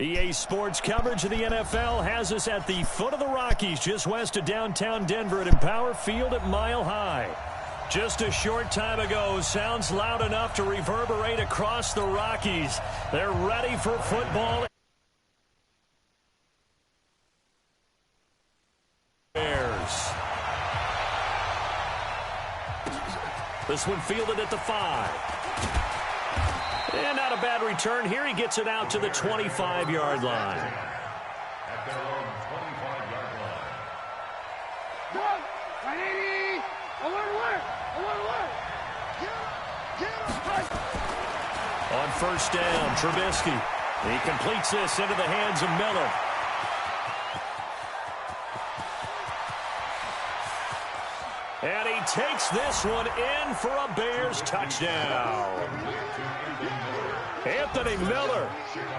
EA Sports coverage of the NFL has us at the foot of the Rockies, just west of downtown Denver at Empower Field at Mile High. Just a short time ago, sounds loud enough to reverberate across the Rockies. They're ready for football. Bears. This one fielded at the 5. And not a bad return here. He gets it out to the 25-yard line. At their own 25-yard line. On first down, Trubisky. He completes this into the hands of Miller. And he takes this one in for a Bears touchdown. Anthony Miller,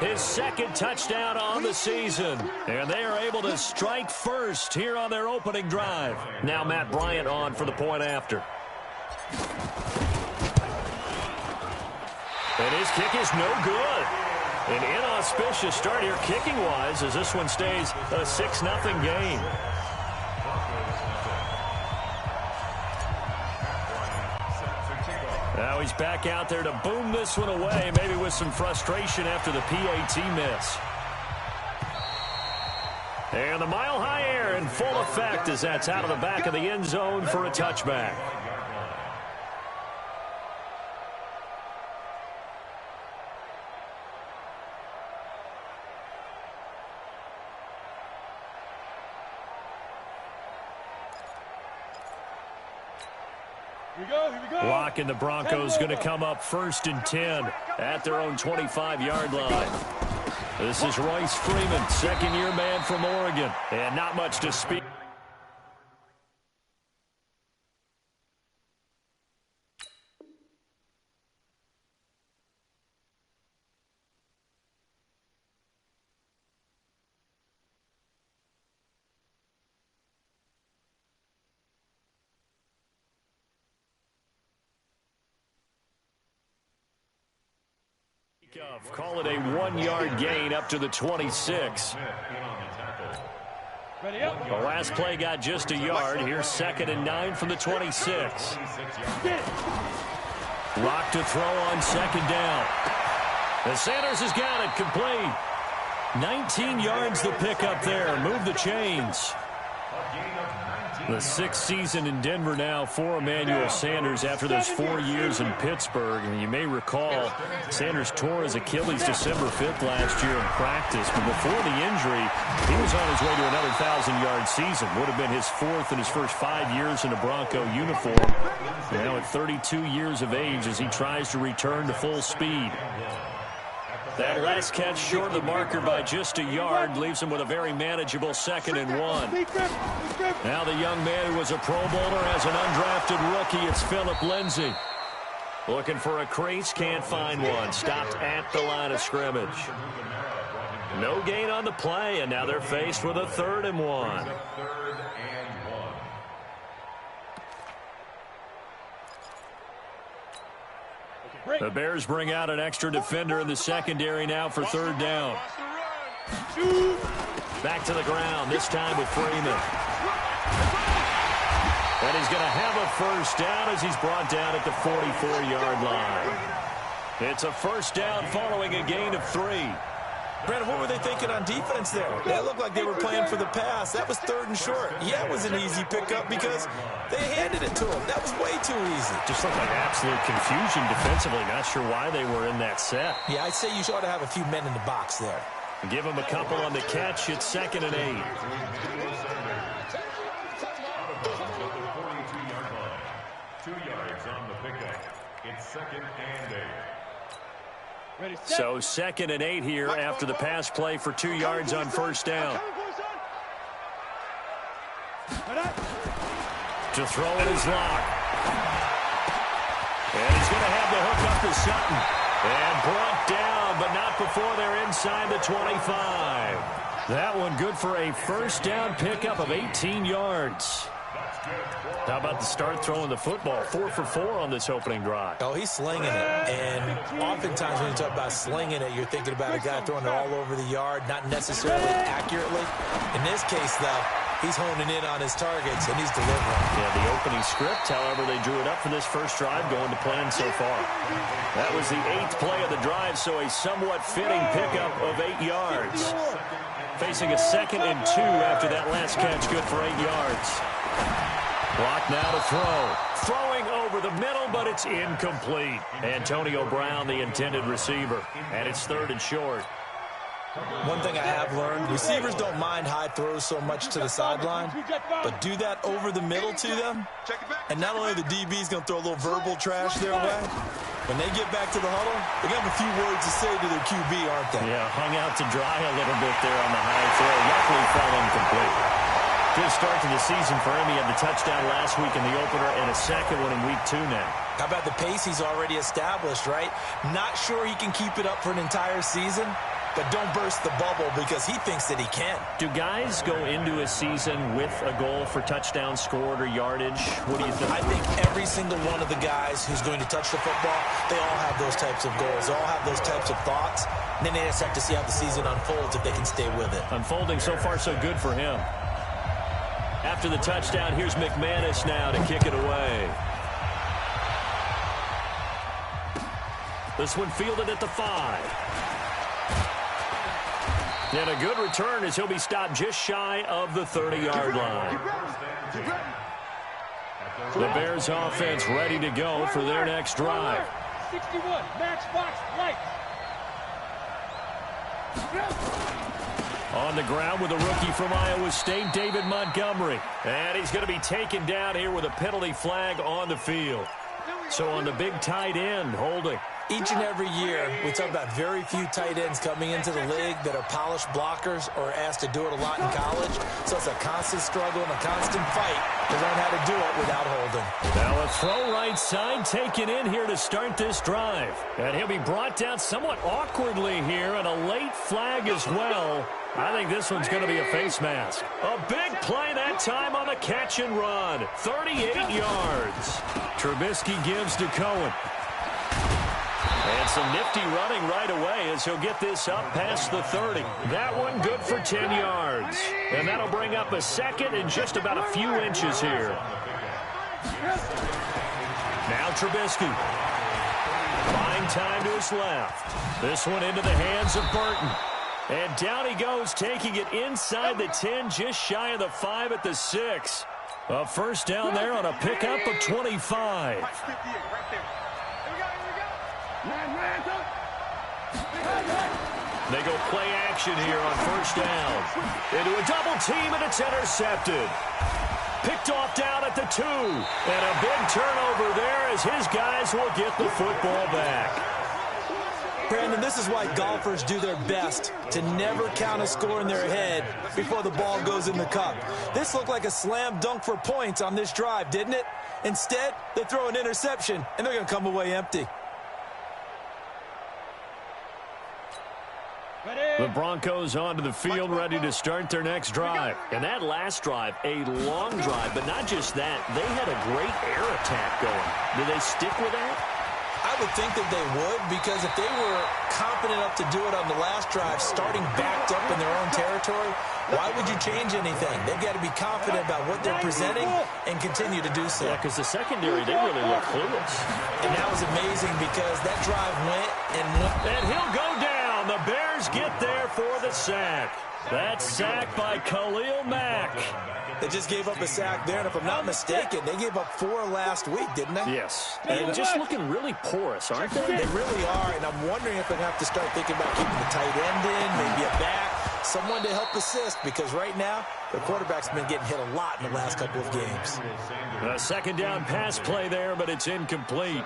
his second touchdown on the season. And they are able to strike first here on their opening drive. Now Matt Bryant on for the point after. And his kick is no good. An inauspicious start here kicking-wise as this one stays a 6-0 game. Now he's back out there to boom this one away, maybe with some frustration after the PAT miss. And the Mile High air in full effect as that's out of the back of the end zone for a touchback. Block, and the Broncos going to come up 1st and 10 at their own 25-yard line. This is Royce Freeman, second-year man from Oregon, and not much to speak. Call it a 1-yard gain up to the 26. The last play got just a yard. Here's 2nd and 9 from the 26. Rock to throw on 2nd down. And Sanders has got it complete. 19 yards the pick up there. Move the chains. The 6th season in Denver now for Emmanuel Sanders after those 4 years in Pittsburgh. And you may recall Sanders tore his Achilles December 5th last year in practice. But before the injury, he was on his way to another 1,000-yard season. Would have been his 4th in his first 5 years in a Bronco uniform. Now at 32 years of age as he tries to return to full speed. That last catch short of the marker by just a yard leaves him with a very manageable 2nd and 1. Now the young man who was a Pro Bowler as an undrafted rookie, it's Phillip Lindsay. Looking for a crease, can't find one. Stopped at the line of scrimmage. No gain on the play, and now they're faced with a 3rd and 1. The Bears bring out an extra defender in the secondary now for 3rd down. Back to the ground, this time with Freeman. And he's going to have a 1st down as he's brought down at the 44-yard line. It's a 1st down following a gain of 3. Brandon, what were they thinking on defense there? It looked like they were playing for the pass. That was 3rd and short. Yeah, it was an easy pickup because they handed it to him. That was way too easy. Just looked like absolute confusion defensively. Not sure why they were in that set. Yeah, I'd say you ought to have a few men in the box there. Give him a couple on the catch. It's 2nd and 8. It's 2nd and 8. So 2nd and 8 here after the pass play for 2 yards on 1st down. To throw it is Locke. And he's going to have the hook up to Sutton. And brought down, but not before they're inside the 25. That one good for a 1st down pickup of 18 yards. How about the start throwing the football? 4 for 4 on this opening drive. Oh, he's slinging it. And oftentimes when you talk about slinging it, you're thinking about a guy throwing it all over the yard, not necessarily accurately. In this case, though, he's honing in on his targets, and he's delivering. Yeah, the opening script, however, they drew it up for this first drive, going to plan so far. That was the 8th play of the drive, so a somewhat fitting pickup of 8 yards. Facing a 2nd and 2 after that last catch, good for 8 yards. Block now to throw. Throwing over the middle, but it's incomplete. Antonio Brown, the intended receiver, and it's 3rd and short. One thing I have learned, receivers don't mind high throws so much to the sideline, but do that over the middle to them, and not only the DB's going to throw a little verbal trash their way, when they get back to the huddle, they're going to have a few words to say to their QB, aren't they? Yeah, hung out to dry a little bit there on the high throw. Luckily fell incomplete. Good start to the season for him. He had the touchdown last week in the opener and a second one in week 2 now. How about the pace he's already established, right? Not sure he can keep it up for an entire season, but don't burst the bubble because he thinks that he can. Do guys go into a season with a goal for touchdowns scored or yardage? What do you think? I think every single one of the guys who's going to touch the football, they all have those types of goals. They all have those types of thoughts. And then they just have to see how the season unfolds if they can stay with it. Unfolding so far so good for him. After the touchdown, here's McManus now to kick it away. This one fielded at the 5. And a good return as he'll be stopped just shy of the 30-yard line. The Bears offense ready to go for their next drive. 61, matchbox lights. On the ground with a rookie from Iowa State, David Montgomery. And he's going to be taken down here with a penalty flag on the field. So on the big tight end, holding. Each and every year, we talk about very few tight ends coming into the league that are polished blockers or asked to do it a lot in college. So it's a constant struggle and a constant fight to learn how to do it without holding. Now a throw right side taken in here to start this drive. And he'll be brought down somewhat awkwardly here, and a late flag as well. I think this one's going to be a face mask. A big play that time on the catch and run. 38 yards. Trubisky gives to Cohen. And some nifty running right away as he'll get this up past the 30. That one good for 10 yards. And that'll bring up a 2nd and just about a few inches here. Now Trubisky. Buying time to his left. This one into the hands of Burton. And down he goes, taking it inside the 10, just shy of the 5 at the 6. A first down there on a pickup of 25. They go play action here on first down. Into a double team, and it's intercepted. Picked off down at the 2. And a big turnover there as his guys will get the football back. Brandon, this is why golfers do their best to never count a score in their head before the ball goes in the cup. This looked like a slam dunk for points on this drive, didn't it? Instead, they throw an interception, and they're going to come away empty. The Broncos onto the field, ready to start their next drive. And that last drive, a long drive, but not just that. They had a great air attack going. Do they stick with that? I would think that they would, because if they were confident enough to do it on the last drive, starting backed up in their own territory, why would you change anything? They've got to be confident about what they're presenting and continue to do so. Yeah, because the secondary, they really look clueless. And that was amazing because that drive went and went. And he'll go down. The Bears get there for the sack. That sack by Khalil Mack. They just gave up a sack there, and if I'm not mistaken, they gave up 4 last week, didn't they? Yes. And just looking really porous, aren't they? They really are, and I'm wondering if they're going to have to start thinking about keeping the tight end in, maybe a back, someone to help assist, because right now, their quarterback's been getting hit a lot in the last couple of games. A second down pass play there, but it's incomplete.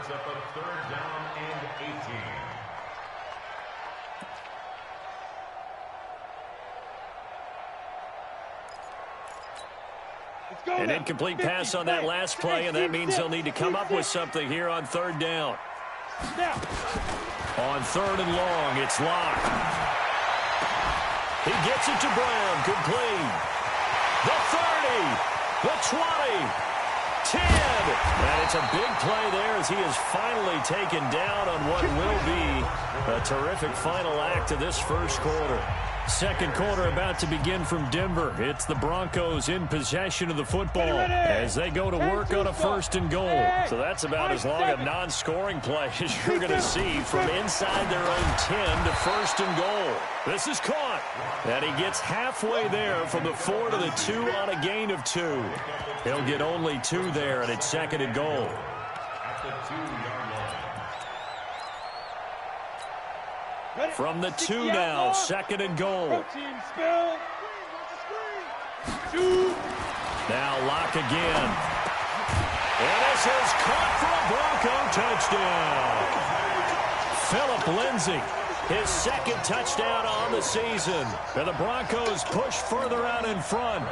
An incomplete pass on that last play, and that means they'll need to come up with something here on third down. On 3rd and long, it's locked. He gets it to Brown, complete. The 30, The 20. 10. And it's a big play there as he is finally taken down on what will be a terrific final act of this first quarter. Second quarter about to begin from Denver. It's the Broncos in possession of the football as they go to work on a 1st and goal. So that's about as long a non-scoring play as you're going to see from inside their own 10 to 1st and goal. This is caught. And he gets halfway there from the 4 to the 2 on a gain of 2. He'll get only 2 there, and it's 2nd and goal. From the 2 now, 2nd and goal. Now Locke again. And this is caught for a Bronco touchdown. Phillip Lindsay, his 2nd touchdown on the season. And the Broncos push further out in front.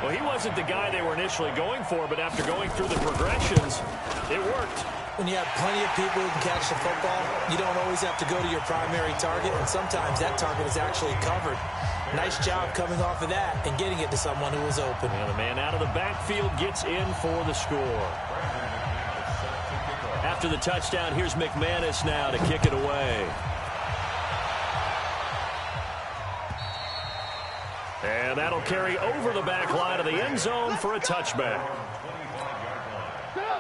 Well, he wasn't the guy they were initially going for, but after going through the progressions, it worked. When you have plenty of people who can catch the football, you don't always have to go to your primary target, and sometimes that target is actually covered. Nice job coming off of that and getting it to someone who was open. And the man out of the backfield gets in for the score. After the touchdown, here's McManus now to kick it away. And that'll carry over the back line of the end zone for a touchback.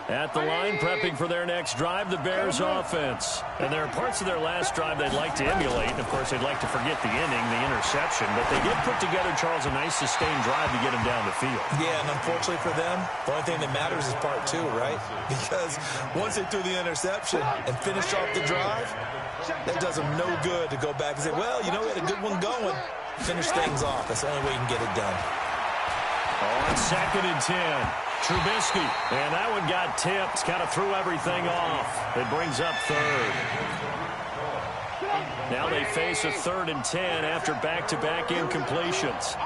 At the line, prepping for their next drive, the Bears offense. And there are parts of their last drive they'd like to emulate. Of course, they'd like to forget the inning, the interception. But they did put together, Charles, a nice sustained drive to get them down the field. Yeah, and unfortunately for them, the only thing that matters is part 2, right? Because once they threw the interception and finished off the drive, that does them no good to go back and say, well, you know, we had a good one going. Finish things off. That's the only way you can get it done. On 2nd and 10. Trubisky, and that one got tipped, kind of threw everything off. It brings up 3rd. Now they face a 3rd and 10 after back-to-back incompletions.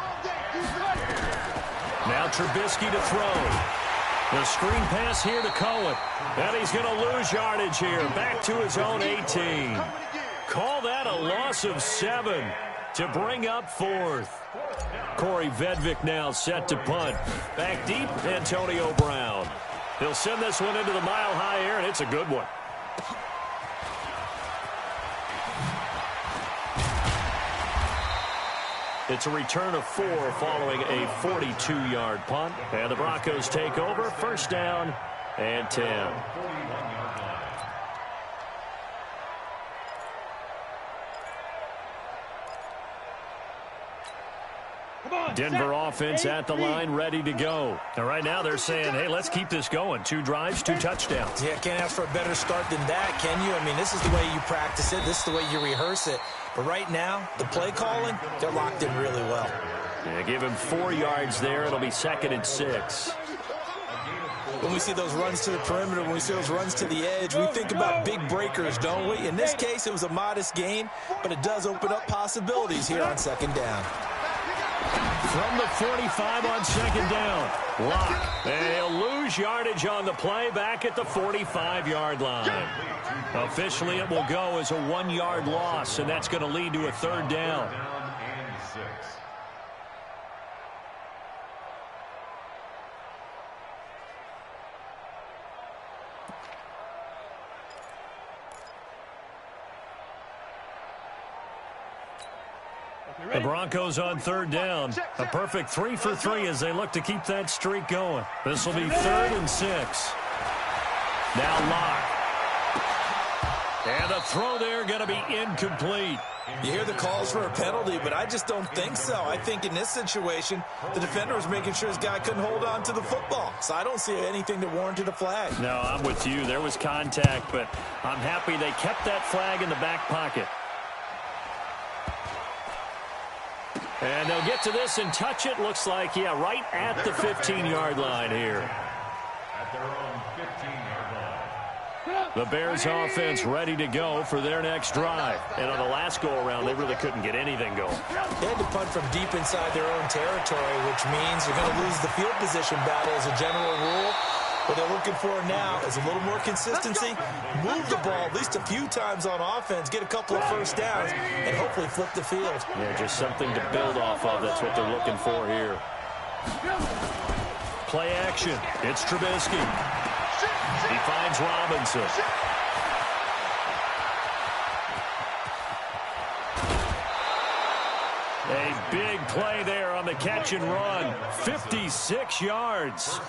Now Trubisky to throw. The screen pass here to Cohen, and he's going to lose yardage here, back to his own 18. Call that a loss of 7 to bring up 4th. Corey Vedvik now set to punt. Back deep, Antonio Brown. He'll send this one into the mile-high air, and it's a good one. It's a return of 4 following a 42-yard punt. And the Broncos take over, 1st down and 10. Denver offense at the line, ready to go. And right now they're saying, hey, let's keep this going. 2 drives, 2 touchdowns. Yeah, can't ask for a better start than that, can you? I mean, this is the way you practice it. This is the way you rehearse it. But right now, the play calling, they're locked in really well. Yeah, give him 4 yards there. It'll be 2nd and 6. When we see those runs to the perimeter, when we see those runs to the edge, we think about big breakers, don't we? In this case, it was a modest gain, but it does open up possibilities here on 2nd down. From the 45 on 2nd down. Locke. They'll lose yardage on the play back at the 45-yard line. Officially, it will go as a 1-yard loss, and that's going to lead to a 3rd down. The Broncos on 3rd down. A perfect 3 for 3 as they look to keep that streak going. This will be 3rd and 6. Now Locke. And the throw there going to be incomplete. You hear the calls for a penalty, but I just don't think so. I think in this situation, the defender was making sure his guy couldn't hold on to the football. So I don't see anything that warranted a flag. No, I'm with you. There was contact, but I'm happy they kept that flag in the back pocket. And they'll get to this and touch it. Looks like, yeah, right at the 15-yard line here. At their own 15-yard line. The Bears offense ready to go for their next drive. And on the last go-around, they really couldn't get anything going. They had to punt from deep inside their own territory, which means you're going to lose the field position battle as a general rule. What they're looking for now is a little more consistency, move the ball at least a few times on offense, get a couple of 1st downs, and hopefully flip the field. Yeah, just something to build off of. That's what they're looking for here. Play action. It's Trubisky. He finds Robinson. A big play there on the catch and run. 56 yards.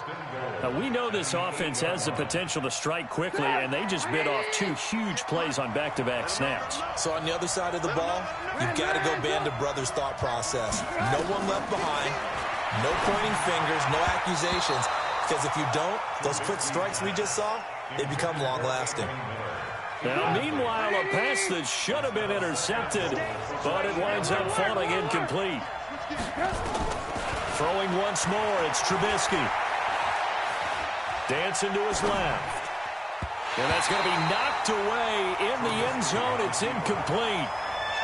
Now, we know this offense has the potential to strike quickly, and they just bit off 2 huge plays on back-to-back snaps. So on the other side of the ball, you've got to go band of brothers thought process. No one left behind. No pointing fingers, no accusations. Because if you don't, those quick strikes we just saw, they become long-lasting. Now, meanwhile, a pass that should have been intercepted, but it winds up falling incomplete. Throwing once more, it's Trubisky. Dancing to his left. And that's going to be knocked away in the end zone. It's incomplete.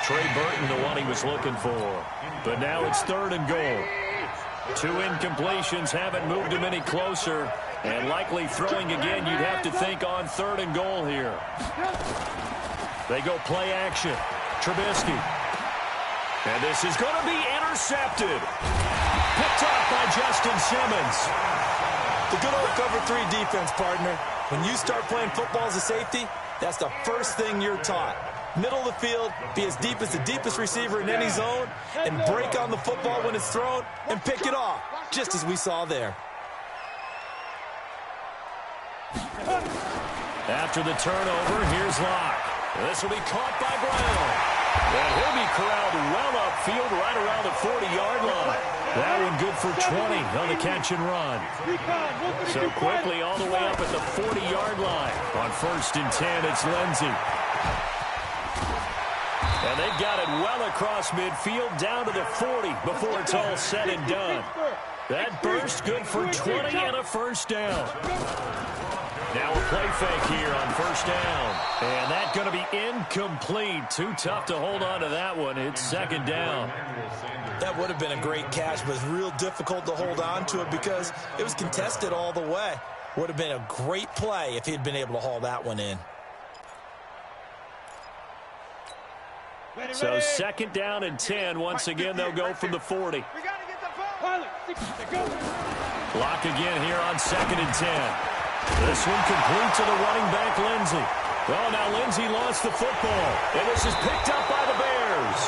Trey Burton, the one he was looking for. But now it's 3rd and goal. 2 incompletions haven't moved him any closer. And likely throwing again, you'd have to think on 3rd and goal here. They go play action. Trubisky. And this is going to be intercepted. Picked off by Justin Simmons. The good old cover 3 defense, partner. When you start playing football as a safety, that's the first thing you're taught. Middle of the field, be as deep as the deepest receiver in any zone, and break on the football when it's thrown and pick it off, just as we saw there. After the turnover, here's Locke. This will be caught by Brown. And he'll be corralled well upfield right around the 40-yard line. That one good for 20 on the catch and run. So quickly all the way up at the 40-yard line. On 1st and 10, it's Lindsey. And they've got it well across midfield down to the 40 before it's all said and done. That burst good for 20 and a first down. Now a play fake here on 1st down. And that's going to be incomplete. Too tough to hold on to that one. It's 2nd down. That would have been a great catch, but it's real difficult to hold on to it because it was contested all the way. Would have been a great play if he'd been able to haul that one in. So 2nd down and 10. Once again, they'll go from the 40. Block again here on 2nd and 10. This one complete to the running back, Lindsey. Well, now Lindsey lost the football, and this is picked up by the Bears.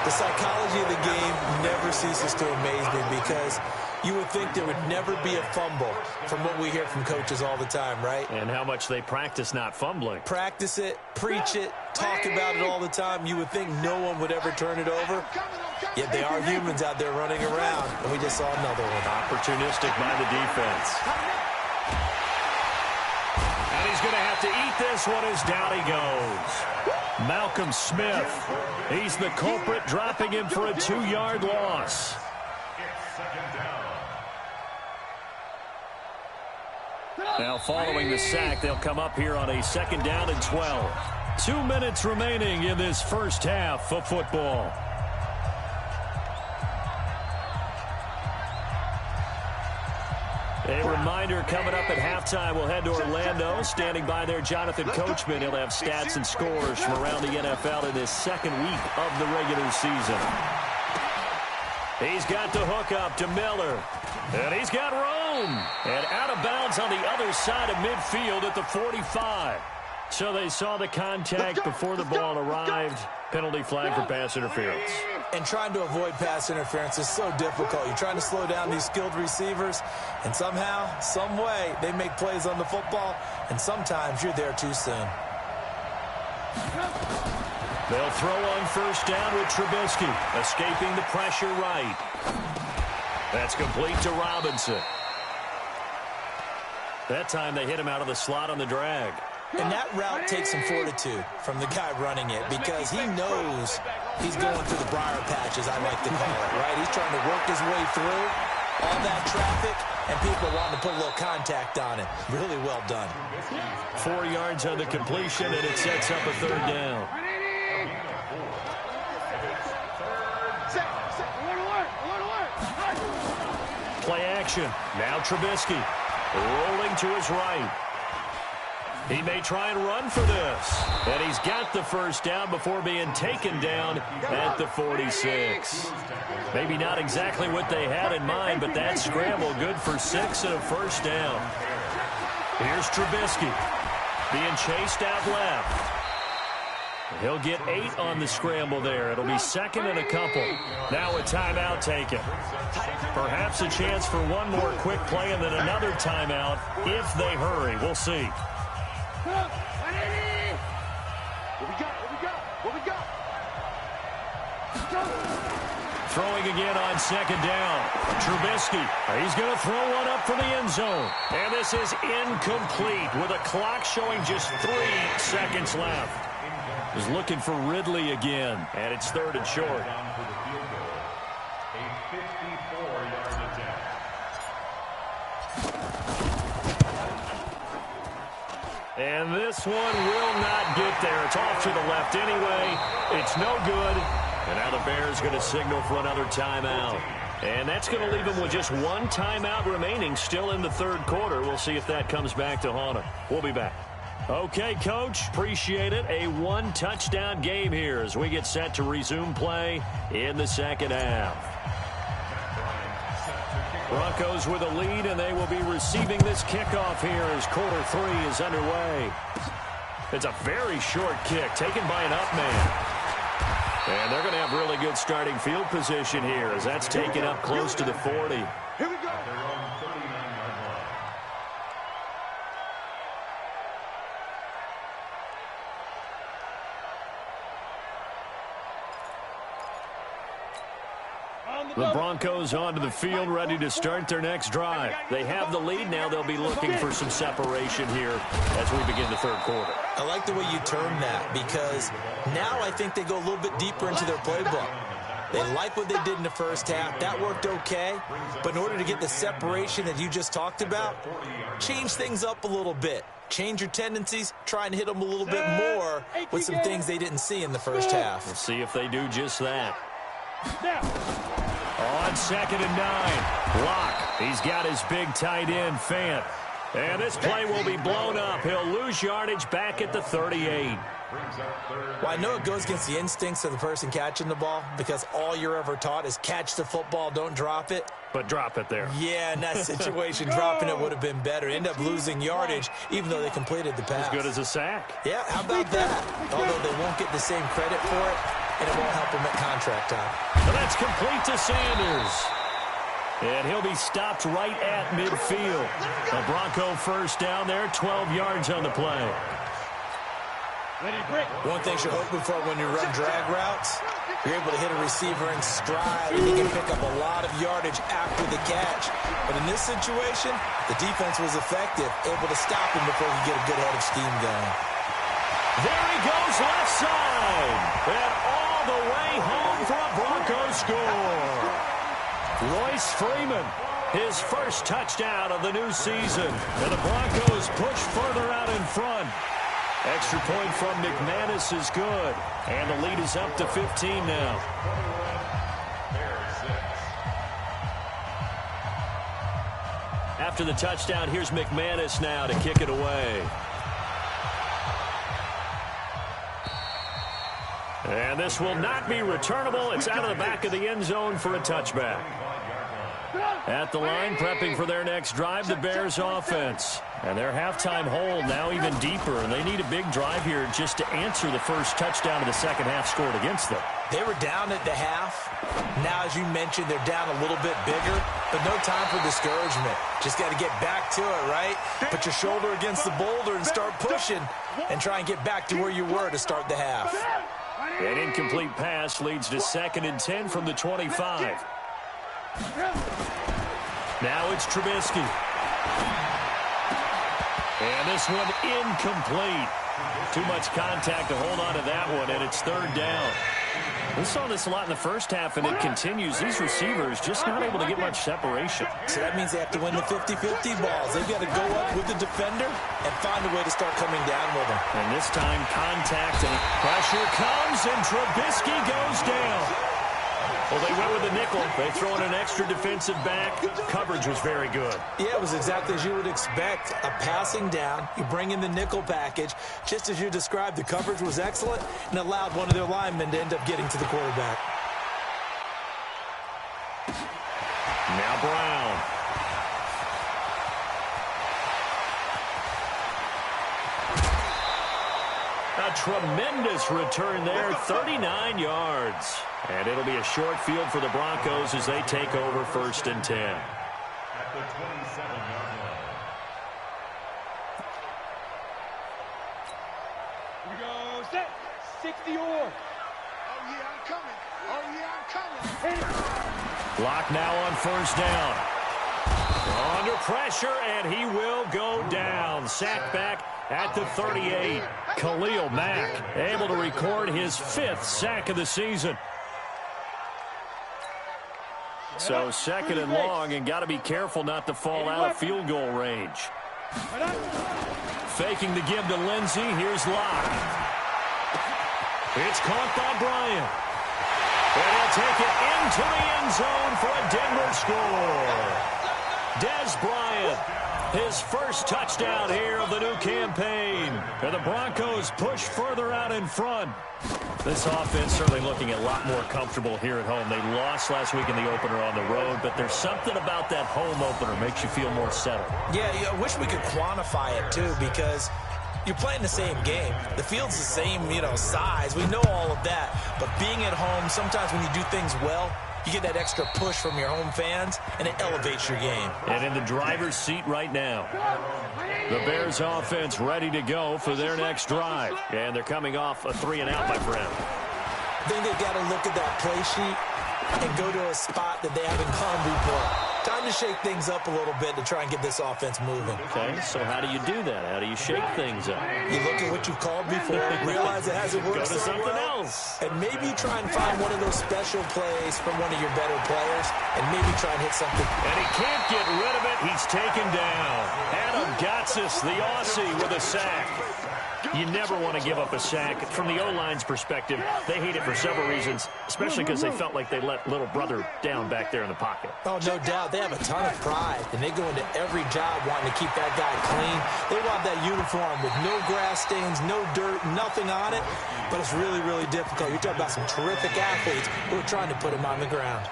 The psychology of the game never ceases to amaze me because you would think there would never be a fumble from what we hear from coaches all the time, right? And how much they practice not fumbling. Practice it, preach it, talk about it all the time. You would think no one would ever turn it over. Yet they are humans out there running around, and we just saw another one. Opportunistic by the defense. And he's going to have to eat this one as down he goes. Malcolm Smith. He's the culprit, dropping him for a 2-yard loss. Now following the sack, they'll come up here on a 2nd down and 12. 2 minutes remaining in this first half of football. A reminder, coming up at halftime, we'll head to Orlando. Standing by there, Jonathan Coachman. He'll have stats and scores from around the NFL in this 2nd week of the regular season. He's got the hook up to Miller. And he's got room. And out of bounds on the other side of midfield at the 45. So they saw the contact before the ball arrived. Penalty flag for pass interference. And trying to avoid pass interference is so difficult. You're trying to slow down these skilled receivers, and somehow, some way, they make plays on the football, and sometimes you're there too soon. They'll throw on 1st down with Trubisky, escaping the pressure right. That's complete to Robinson. That time they hit him out of the slot on the drag. And that route takes some fortitude from the guy running it because he knows he's going through the briar patch, as I like to call it, right? He's trying to work his way through all that traffic, and people wanting to put a little contact on it. Really well done. 4 yards on the completion, and it sets up a 3rd down. Play action. Now Trubisky rolling to his right. He may try and run for this. And he's got the first down before being taken down at the 46. Maybe not exactly what they had in mind, but that scramble good for 6 and a first down. Here's Trubisky being chased out left. He'll get 8 on the scramble there. It'll be second and a couple. Now a timeout taken. Perhaps a chance for one more quick play and then another timeout if they hurry. We'll see. Throwing again on second down. Trubisky, he's going to throw one up for the end zone. And this is incomplete with a clock showing just 3 seconds left. Is looking for Ridley again, and it's third and short. A 54-yard attempt. And this one will not get there. It's off to the left anyway. It's no good. And now the Bears going to signal for another timeout. And that's going to leave them with just one timeout remaining still in the third quarter. We'll see if that comes back to haunt them. We'll be back. Okay, Coach, appreciate it. A one-touchdown game here as we get set to resume play in the second half. Broncos with a lead, and they will be receiving this kickoff here as quarter 3 is underway. It's a very short kick taken by an up man. And they're going to have really good starting field position here as that's taken up close to the 40. Here we go. The Broncos onto the field, ready to start their next drive. They have the lead. Now they'll be looking for some separation here as we begin the third quarter. I like the way you termed that because now I think they go a little bit deeper into their playbook. They like what they did in the first half. That worked okay. But in order to get the separation that you just talked about, change things up a little bit. Change your tendencies, try and hit them a little bit more with some things they didn't see in the first half. We'll see if they do just that. On second and 9, Locke. He's got his big tight end, Fant. And this play will be blown up. He'll lose yardage back at the 38. Well, I know it goes against the instincts of the person catching the ball because all you're ever taught is catch the football, don't drop it. But drop it there. Yeah, in that situation, dropping it would have been better. End up losing yardage even though they completed the pass. As good as a sack. Yeah, how about that? Although they won't get the same credit for it, and it won't help them at contract time. And that's complete to Sanders. And he'll be stopped right at midfield. A Bronco first down there, 12 yards on the play. One thing you're hoping for when you run drag routes, you're able to hit a receiver in stride and you can pick up a lot of yardage after the catch. But in this situation, the defense was effective, able to stop him before he get a good head of steam going. There he goes left side. And all the way home for a Bronco score. Royce Freeman, his first touchdown of the new season. And the Broncos push further out in front. Extra point from McManus is good. And the lead is up to 15 now. After the touchdown, here's McManus now to kick it away. And this will not be returnable. It's out of the back of the end zone for a touchback. At the line, prepping for their next drive, the Bears offense. And their halftime hold now even deeper, and they need a big drive here just to answer the first touchdown of the second half scored against them. They were down at the half. Now, as you mentioned, they're down a little bit bigger, but no time for discouragement. Just got to get back to it, right? Put your shoulder against the boulder and start pushing and try and get back to where you were to start the half. An incomplete pass leads to 2nd and 10 from the 25. Now it's Trubisky. And this one incomplete. Too much contact to hold on to that one, and it's 3rd down. We saw this a lot in the first half, and it continues. These receivers just not able to get much separation. So that means they have to win the 50-50 balls. They've got to go up with the defender and find a way to start coming down with them. And this time, contact and pressure comes, and Trubisky goes down. Well, they went with the nickel. They throw in an extra defensive back. Coverage was very good. Yeah, it was exactly as you would expect. A passing down. You bring in the nickel package. Just as you described, the coverage was excellent and allowed one of their linemen to end up getting to the quarterback. Now Brown. A tremendous return there, 39 yards. And it'll be a short field for the Broncos as they take over 1st and 10. At the 27-yard line. Here we go, set, 60 or. Oh, yeah, I'm coming. Oh, yeah, I'm coming. Block now on 1st down. Under pressure, and he will go down. Sack back at the 38. Khalil Mack able to record his 5th sack of the season. So 2nd and long, and got to be careful not to fall out of field goal range. Faking the give to Lindsey. Here's Locke. It's caught by Bryant. And he'll take it into the end zone for a Denver score. Des Bryant, his first touchdown here of the new campaign. And the Broncos push further out in front. This offense certainly looking a lot more comfortable here at home. They lost last week in the opener on the road, but there's something about that home opener makes you feel more settled. Yeah, I wish we could quantify it, too, because you're playing the same game. The field's the same, size. We know all of that. But being at home, sometimes when you do things well, you get that extra push from your home fans, and it elevates your game. And in the driver's seat right now, the Bears offense ready to go for their next drive. And they're coming off a 3-and-out, my friend. I think they've got to look at that play sheet and go to a spot that they haven't gone before. Time to shake things up a little bit to try and get this offense moving. Okay, so how do you do that? How do you shake things up? You look at what you've called before, realize it hasn't worked Go to so something well, else. and maybe try and find one of those special plays from one of your better players, and maybe try and hit something. And he can't get rid of it. He's taken down. Adam Gotsis, the Aussie, with a sack. You never want to give up a sack. From the O-line's perspective, they hate it for several reasons, especially because they felt like they let little brother down back there in the pocket. Oh, no doubt. They have a ton of pride, and they go into every job wanting to keep that guy clean. They want that uniform with no grass stains, no dirt, nothing on it, but it's really, really difficult. You're talking about some terrific athletes who are trying to put him on the ground.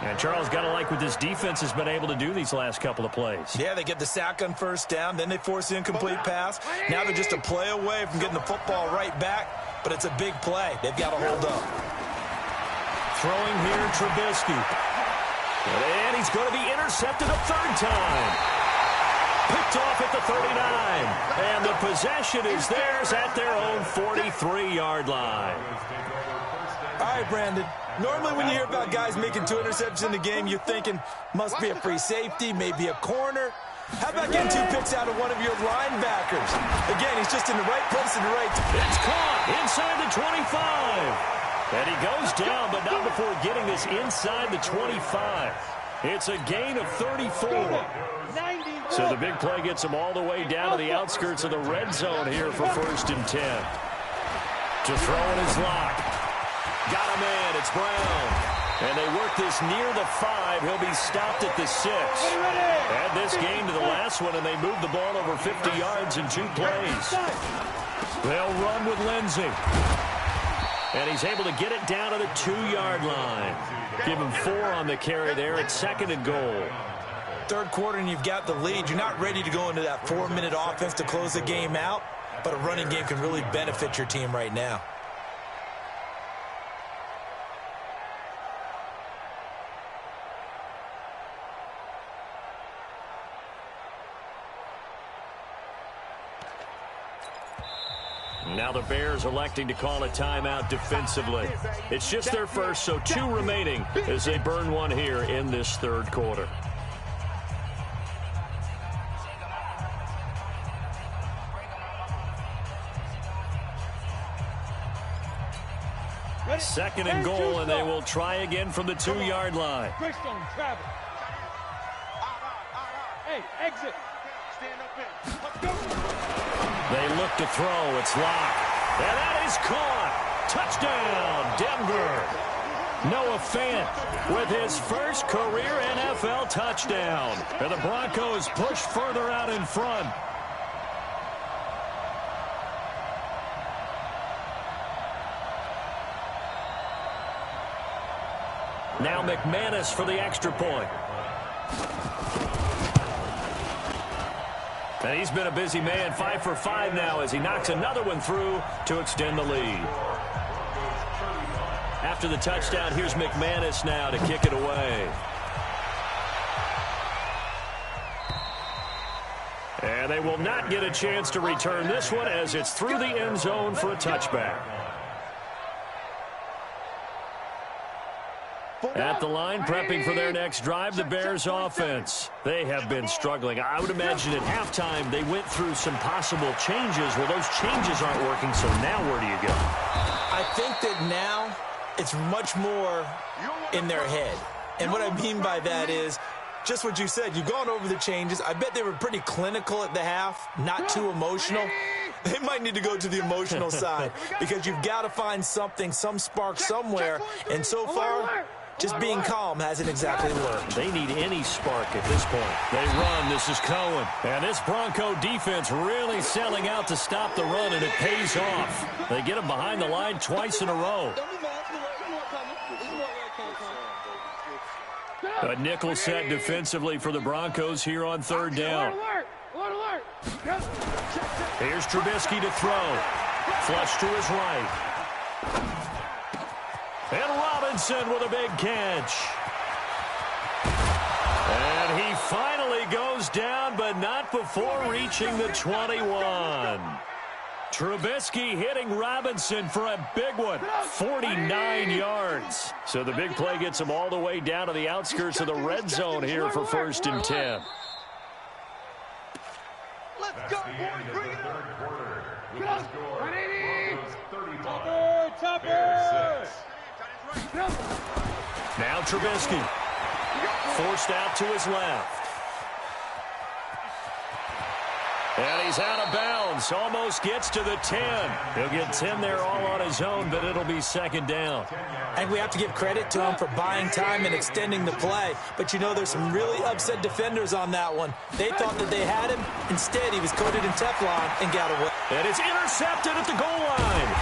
And Charles, got to like what this defense has been able to do these last couple of plays. Yeah, they get the sack on 1st down, then they force the incomplete pass. Now they're just a play away from getting the football right back, but it's a big play. They've got to hold up. Throwing here, Trubisky. And he's going to be intercepted a 3rd time. Picked off at the 39. And the possession is theirs at their own 43-yard line. All right, Brandon. Normally when you hear about guys making 2 interceptions in the game, you're thinking, must be a free safety, maybe a corner. How about getting 2 picks out of one of your linebackers? Again, he's just in the right place at the right time. It's caught inside the 25. And he goes down, but not before getting this inside the 25. It's a gain of 34. So the big play gets him all the way down to the outskirts of the red zone here for 1st and 10. To throw in his lock. Got him in. It's Brown. And they work this near the 5. He'll be stopped at the 6. Add this game to the last one, and they move the ball over 50 yards in 2 plays. They'll run with Lindsey. And he's able to get it down to the 2-yard line. Give him 4 on the carry there at 2nd and goal. 3rd quarter and you've got the lead. You're not ready to go into that 4-minute offense to close the game out, but a running game can really benefit your team right now. Now the Bears electing to call a timeout defensively. It's just their first, so 2 remaining as they burn one here in this 3rd quarter. Second and goal, and they will try again from the 2-yard line. Greystone, travel. Hey, exit. Stand up in. Let's go. They look to throw. It's Locke. And that is caught. Touchdown, Denver. Noah Fant with his first career NFL touchdown. And the Broncos push further out in front. Now McManus for the extra point. And he's been a busy man, 5 for 5 now as he knocks another one through to extend the lead. After the touchdown, here's McManus now to kick it away. And they will not get a chance to return this one as it's through the end zone for a touchback. At the line, prepping for their next drive, the Bears offense. They have been struggling. I would imagine at halftime they went through some possible changes. Well, those changes aren't working, so now where do you go? I think that now it's much more in their head. And what I mean by that is just what you said. You've gone over the changes. I bet they were pretty clinical at the half, not too emotional. They might need to go to the emotional side because you've got to find something, some spark somewhere. And so far, just being calm hasn't exactly worked. They need any spark at this point. They run. This is Cohen. And this Bronco defense really selling out to stop the run, and it pays off. They get him behind the line twice in a row. A nickel set defensively for the Broncos here on third down. Here's Trubisky to throw. Flush to his right. And Robinson with a big catch. And he finally goes down, but not before reaching the 21. Trubisky hitting Robinson for a big one, 49 yards. So the big play gets him all the way down to the outskirts of the red zone here for 1st and 10. Let's go, boys. Bring it up. Now Trubisky forced out to his left. And he's out of bounds. Almost gets to the 10. He'll get 10 there all on his own, but it'll be 2nd down. And we have to give credit to him for buying time and extending the play. But, you know, there's some really upset defenders on that one. They thought that they had him. Instead, he was coated in Teflon and got away. And it's intercepted at the goal line.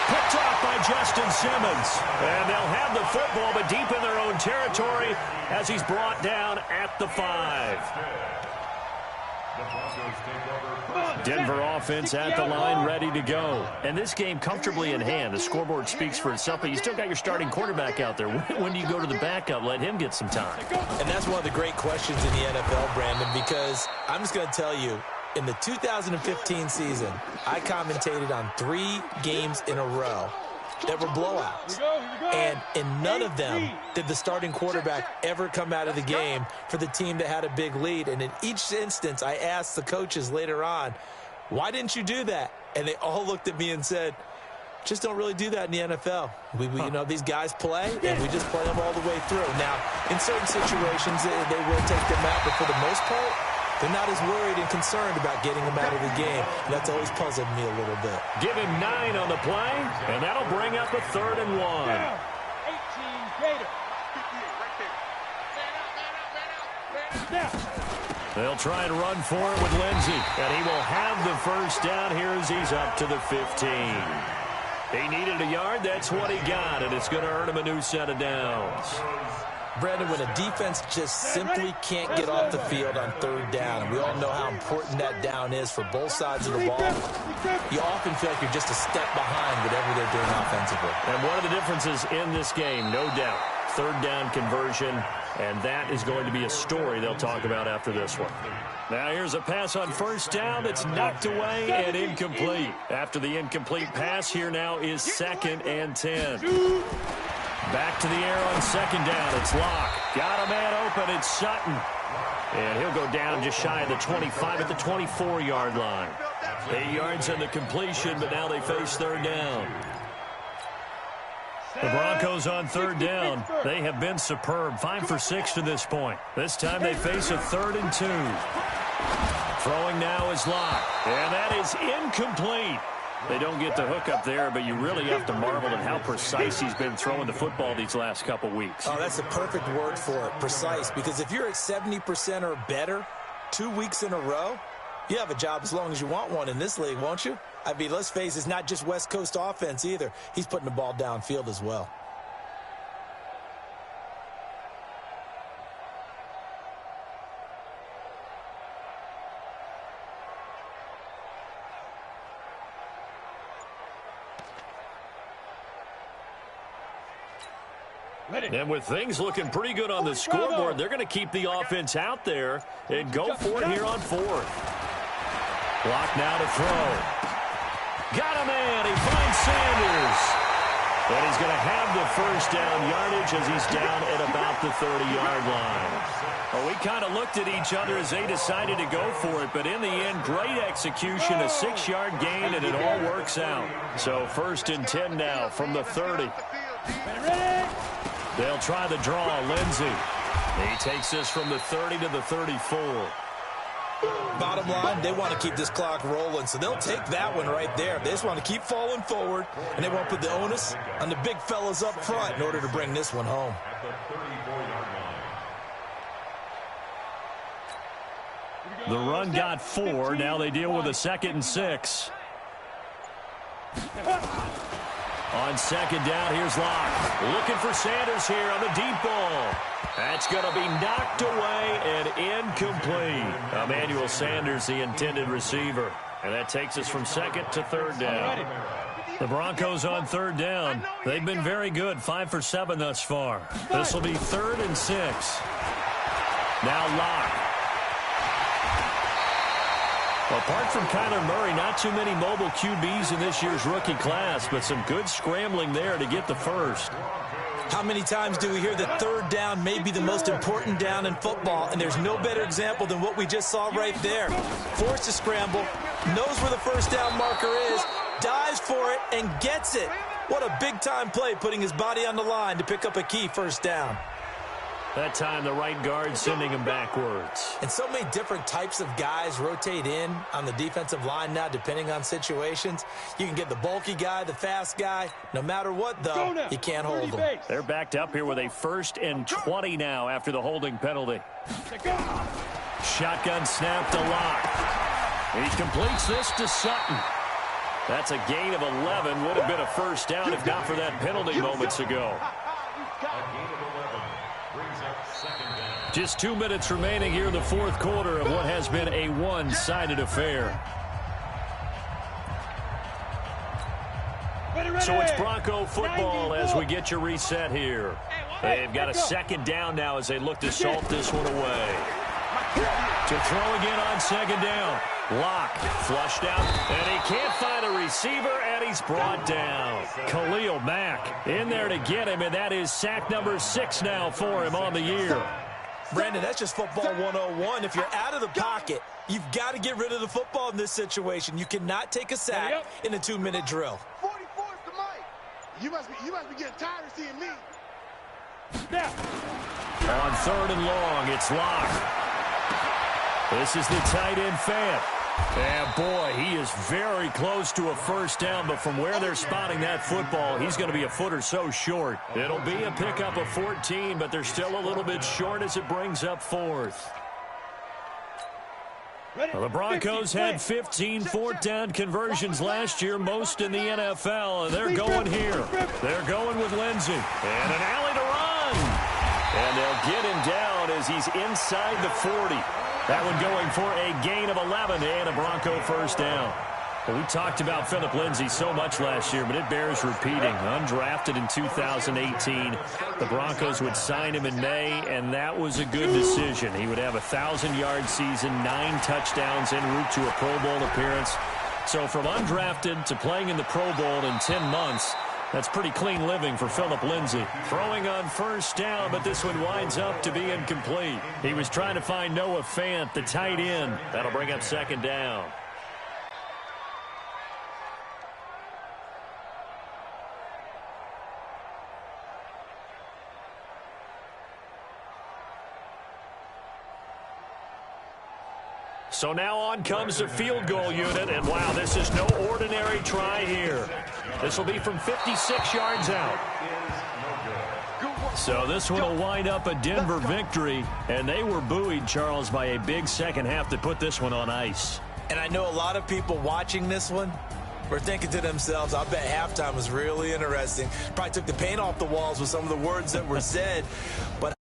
Picked off by Justin Simmons. And they'll have the football, but deep in their own territory as he's brought down at the 5. Denver offense at the line, ready to go. And this game comfortably in hand. The scoreboard speaks for itself, but you still got your starting quarterback out there. When do you go to the backup? Let him get some time. And that's one of the great questions in the NFL, Brandon, because I'm just going to tell you, in the 2015 season, I commentated on 3 games in a row that were blowouts. And in none of them did the starting quarterback ever come out of the game for the team that had a big lead. And in each instance, I asked the coaches later on, why didn't you do that? And they all looked at me and said, just don't really do that in the NFL. We you know, these guys play, and we just play them all the way through. Now, in certain situations, they will take them out, but for the most part, they're not as worried and concerned about getting them out of the game. That's always puzzled me a little bit. Give him 9 on the play, and that'll bring up a 3rd and 1. 18 Gator. They'll try and run for it with Lindsey, and he will have the 1st down here as he's up to the 15. He needed a yard. That's what he got, and it's going to earn him a new set of downs. Brandon, when a defense just simply can't get off the field on 3rd down, and we all know how important that down is for both sides of the ball, you often feel like you're just a step behind whatever they're doing offensively. And one of the differences in this game, no doubt, 3rd down conversion, and that is going to be a story they'll talk about after this one. Now here's a pass on 1st down that's knocked away and incomplete. After the incomplete pass, here now is 2nd and 10. Back to the air on 2nd down. It's Locke. Got a man open. It's Sutton. And he'll go down just shy of the 25 at the 24-yard line. 8 yards on the completion, but now they face 3rd down. The Broncos on 3rd down. They have been superb. 5 for 6 to this point. This time they face a 3rd and 2. Throwing now is Locke. And that is incomplete. They don't get the hook up there, but you really have to marvel at how precise he's been throwing the football these last couple weeks. Oh, that's the perfect word for it, precise, because if you're at 70% or better 2 weeks in a row, you have a job as long as you want one in this league, won't you? I mean, let's face it, it's not just West Coast offense either. He's putting the ball downfield as well. And with things looking pretty good on the scoreboard, they're going to keep the offense out there and go for it here on fourth. Block now to throw. Got a man. He finds Sanders. And he's going to have the first down yardage as he's down at about the 30-yard line. Well, we kind of looked at each other as they decided to go for it, but in the end, great execution, a 6-yard gain, and it all works out. So 1st and 10 now from the 30. They'll try the draw. Lindsey. He takes this from the 30 to the 34. Bottom line, they want to keep this clock rolling, so they'll take that one right there. They just want to keep falling forward, and they won't put the onus on the big fellas up front in order to bring this one home. The run got 4. Now they deal with a 2nd and 6. On 2nd down, here's Locke. Looking for Sanders here on the deep ball. That's going to be knocked away and incomplete. Emmanuel Sanders, the intended receiver. And that takes us from 2nd to 3rd down. The Broncos on 3rd down. They've been very good, 5 for 7 thus far. This will be 3rd and 6. Now Locke. Apart from Kyler Murray, not too many mobile QBs in this year's rookie class, but some good scrambling there to get the first. How many times do we hear that 3rd down may be the most important down in football, and there's no better example than what we just saw right there. Forced to scramble, knows where the first down marker is, dives for it, and gets it. What a big-time play, putting his body on the line to pick up a key first down. That time, the right guard sending him backwards. And so many different types of guys rotate in on the defensive line now, depending on situations. You can get the bulky guy, the fast guy. No matter what, though, you can't hold them. They're backed up here with a 1st and 20 now after the holding penalty. Shotgun snap to Locke. He completes this to Sutton. That's a gain of 11. Would have been a first down if not for that penalty moments ago. Just 2 minutes remaining here in the 4th quarter of what has been a one-sided affair. So it's Bronco football as we get your reset here. They've got a 2nd down now as they look to salt this one away. To throw again on 2nd down. Locke flushed out, and he can't find a receiver, and he's brought down. Khalil Mack in there to get him, and that is sack number 6 now for him on the year. Brandon, that's just football 101. If you're out of the pocket, you've got to get rid of the football in this situation. You cannot take a sack in a 2-minute drill. 44 is the mic. You must be getting tired of seeing me. On 3rd and long, it's Locke. This is the tight end Fant. And boy, he is very close to a first down, but from where they're spotting that football, he's going to be a foot or so short. It'll be a pickup of 14, but they're still a little bit short as it brings up 4th. Well, the Broncos had 15 4th down conversions last year, most in the NFL, and they're going here. They're going with Lindsey. And an alley to run. And they'll get him down as he's inside the 40. That one going for a gain of 11 and a Bronco first down. Well, we talked about Phillip Lindsay so much last year, but it bears repeating. Undrafted in 2018, the Broncos would sign him in May, and that was a good decision. He would have a 1,000-yard season, 9 touchdowns en route to a Pro Bowl appearance. So from undrafted to playing in the Pro Bowl in 10 months, that's pretty clean living for Phillip Lindsay. Throwing on first down, but this one winds up to be incomplete. He was trying to find Noah Fant, the tight end. That'll bring up 2nd down. So now on comes the field goal unit, and wow, this is no ordinary try here. This will be from 56 yards out. So this one will wind up a Denver victory, and they were buoyed, Charles, by a big second half to put this one on ice. And I know a lot of people watching this one were thinking to themselves, I bet halftime was really interesting. Probably took the paint off the walls with some of the words that were said. But